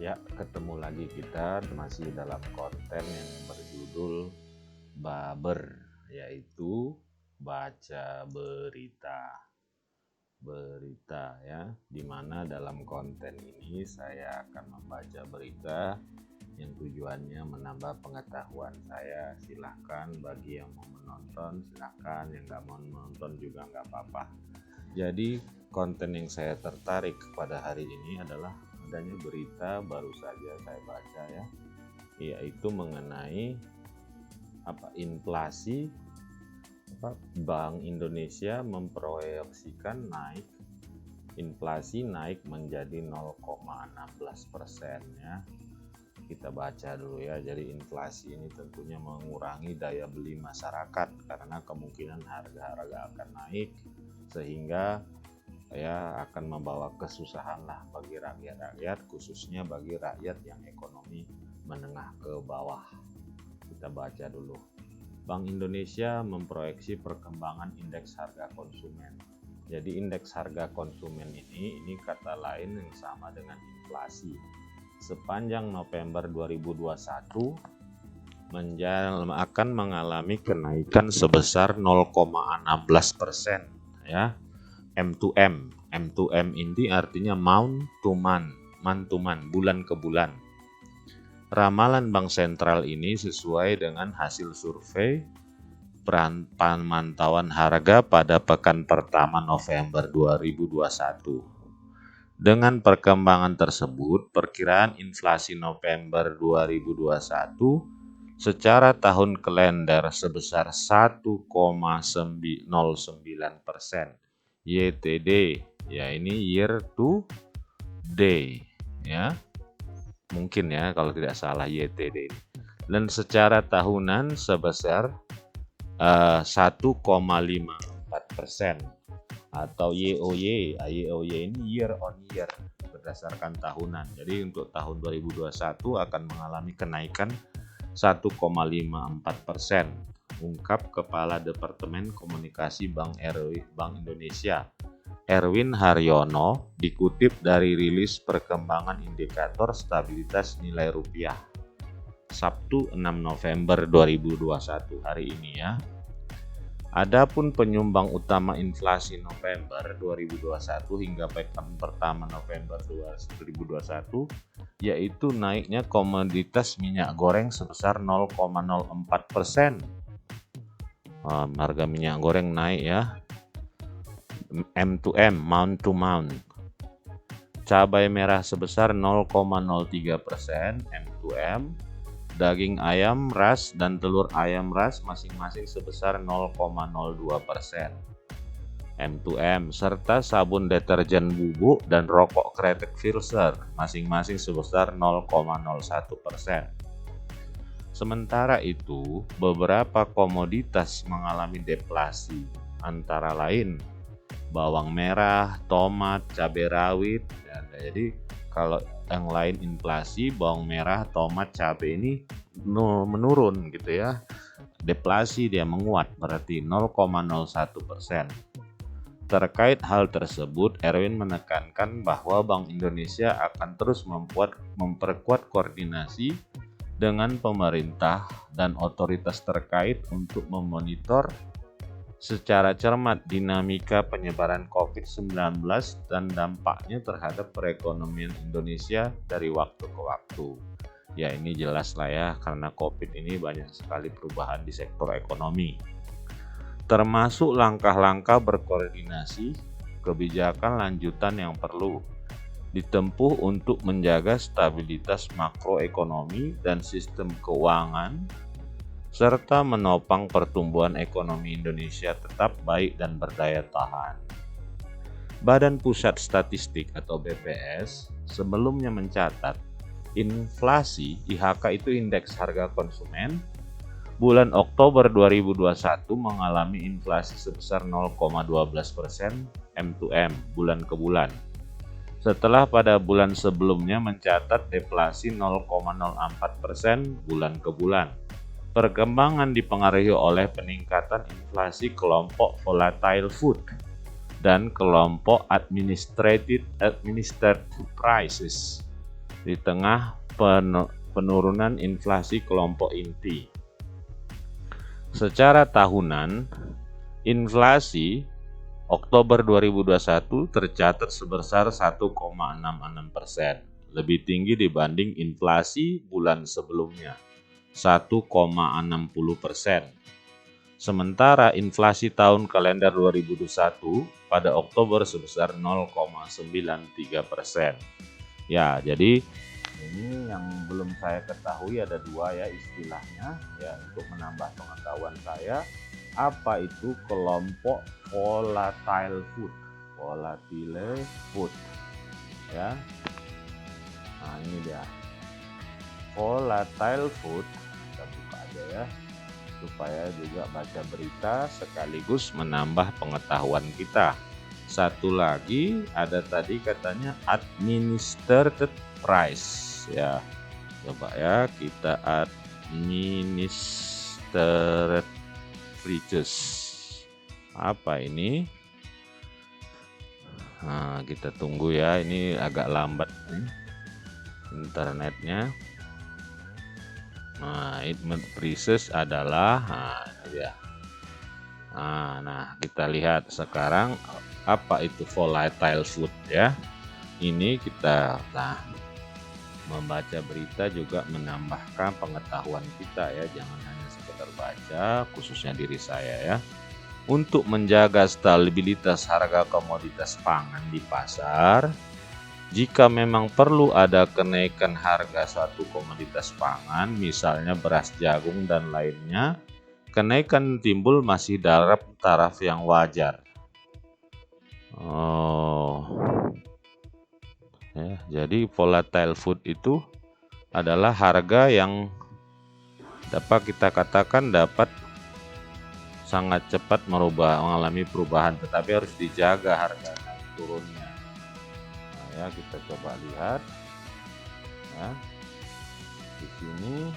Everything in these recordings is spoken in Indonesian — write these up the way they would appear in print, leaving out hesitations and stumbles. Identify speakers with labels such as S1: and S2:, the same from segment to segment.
S1: Ya, ketemu lagi kita masih dalam konten yang berjudul Baber, yaitu baca berita ya, dimana dalam konten ini saya akan membaca berita yang tujuannya menambah pengetahuan saya. Silahkan bagi yang mau menonton, silahkan, yang nggak mau menonton juga nggak apa-apa. Jadi konten yang saya tertarik pada hari ini adalah adanya berita baru saja saya baca ya, yaitu mengenai inflasi. Bank Indonesia memproyeksikan inflasi naik menjadi 0,16% ya. Kita baca dulu ya. Jadi inflasi ini tentunya mengurangi daya beli masyarakat karena kemungkinan harga-harga akan naik, sehingga ya akan membawa kesusahan lah bagi rakyat-rakyat, khususnya bagi rakyat yang ekonomi menengah ke bawah. Kita baca dulu. Bank Indonesia memproyeksi perkembangan indeks harga konsumen. Jadi indeks harga konsumen ini kata lain yang sama dengan inflasi. Sepanjang November 2021 akan mengalami kenaikan sebesar 0,16% ya. M2M ini artinya month to month, bulan ke bulan. Ramalan Bank Sentral ini sesuai dengan hasil survei pemantauan harga pada pekan pertama November 2021. Dengan perkembangan tersebut, perkiraan inflasi November 2021 secara tahun kalender sebesar 1,09%. YTD, ya ini year to day ya, mungkin ya kalau tidak salah YTD. Dan secara tahunan sebesar 1,54% atau YOY. YOY ini year on year berdasarkan tahunan. Jadi untuk tahun 2021 akan mengalami kenaikan 1,54%. Ungkap Kepala Departemen Komunikasi Bank Indonesia Erwin Haryono dikutip dari rilis perkembangan indikator stabilitas nilai rupiah Sabtu 6 November 2021 hari ini ya. Adapun penyumbang utama inflasi November 2021 hingga pekan pertama November 2021 yaitu naiknya komoditas minyak goreng sebesar 0,04%. Harga minyak goreng naik ya. M2M, month to month. Cabai merah sebesar 0,03% M2M. Daging ayam ras dan telur ayam ras masing-masing sebesar 0,02% M2M, serta sabun deterjen bubuk dan rokok kretek filter masing-masing sebesar 0,01%. Sementara itu, beberapa komoditas mengalami deflasi, antara lain bawang merah, tomat, cabai rawit. Jadi kalau yang lain inflasi, bawang merah, tomat, cabai ini menurun gitu ya. Deflasi dia menguat, berarti 0,01%. Terkait hal tersebut, Erwin menekankan bahwa Bank Indonesia akan terus memperkuat koordinasi dengan pemerintah dan otoritas terkait untuk memonitor secara cermat dinamika penyebaran COVID-19 dan dampaknya terhadap perekonomian Indonesia dari waktu ke waktu. Ya ini jelas lah ya, karena COVID ini banyak sekali perubahan di sektor ekonomi. Termasuk langkah-langkah berkoordinasi, kebijakan lanjutan yang perlu ditempuh untuk menjaga stabilitas makroekonomi dan sistem keuangan, serta menopang pertumbuhan ekonomi Indonesia tetap baik dan berdaya tahan. Badan Pusat Statistik atau BPS sebelumnya mencatat inflasi IHK itu indeks harga konsumen bulan Oktober 2021 mengalami inflasi sebesar 0,12% M2M bulan ke bulan. Setelah pada bulan sebelumnya mencatat deflasi 0,04% bulan ke bulan. Perkembangan dipengaruhi oleh peningkatan inflasi kelompok volatile food dan kelompok administered prices di tengah penurunan inflasi kelompok inti. Secara tahunan, inflasi Oktober 2021 tercatat sebesar 1,66%, lebih tinggi dibanding inflasi bulan sebelumnya, 1,60%. Sementara inflasi tahun kalender 2021 pada Oktober sebesar 0,93%. Ya, jadi ini yang belum saya ketahui, ada dua ya istilahnya ya, untuk menambah pengetahuan saya. Apa itu kelompok volatile food ya. Nah, ini dia volatile food. Kita buka aja ya, supaya juga baca berita sekaligus menambah pengetahuan kita. Satu lagi ada tadi katanya administered price ya. Coba ya, kita administered prices. Apa ini? Nah, kita tunggu ya, ini agak lambat nih internetnya. Nah, prices adalah ya. Nah, kita lihat sekarang apa itu volatile food ya. Ini kita membaca berita juga menambahkan pengetahuan kita ya, jangan hanya sekedar baca, khususnya diri saya ya. Untuk menjaga stabilitas harga komoditas pangan di pasar, jika memang perlu ada kenaikan harga suatu komoditas pangan, misalnya beras, jagung, dan lainnya, kenaikan timbul masih dalam taraf yang wajar. Ya, jadi volatile food itu adalah harga yang dapat kita katakan dapat sangat cepat mengalami perubahan, tetapi harus dijaga harga naik turunnya. Nah, ya, kita coba lihat ya, di sini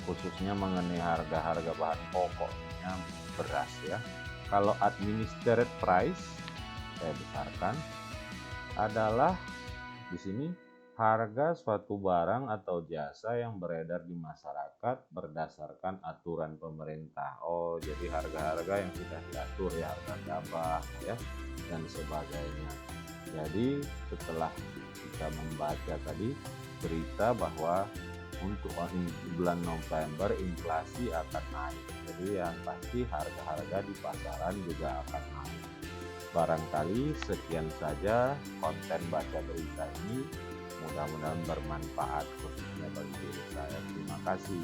S1: khususnya mengenai harga-harga bahan pokoknya beras ya. Kalau administered price, saya besarkan, adalah di sini harga suatu barang atau jasa yang beredar di masyarakat berdasarkan aturan pemerintah. Jadi harga-harga yang sudah diatur ya, harga gabah ya dan sebagainya. Jadi setelah kita membaca tadi berita bahwa untuk bulan November inflasi akan naik, jadi yang pasti harga-harga di pasaran juga akan naik. Barangkali sekian saja konten baca berita ini, mudah-mudahan bermanfaat khususnya bagi diri saya. Terima kasih.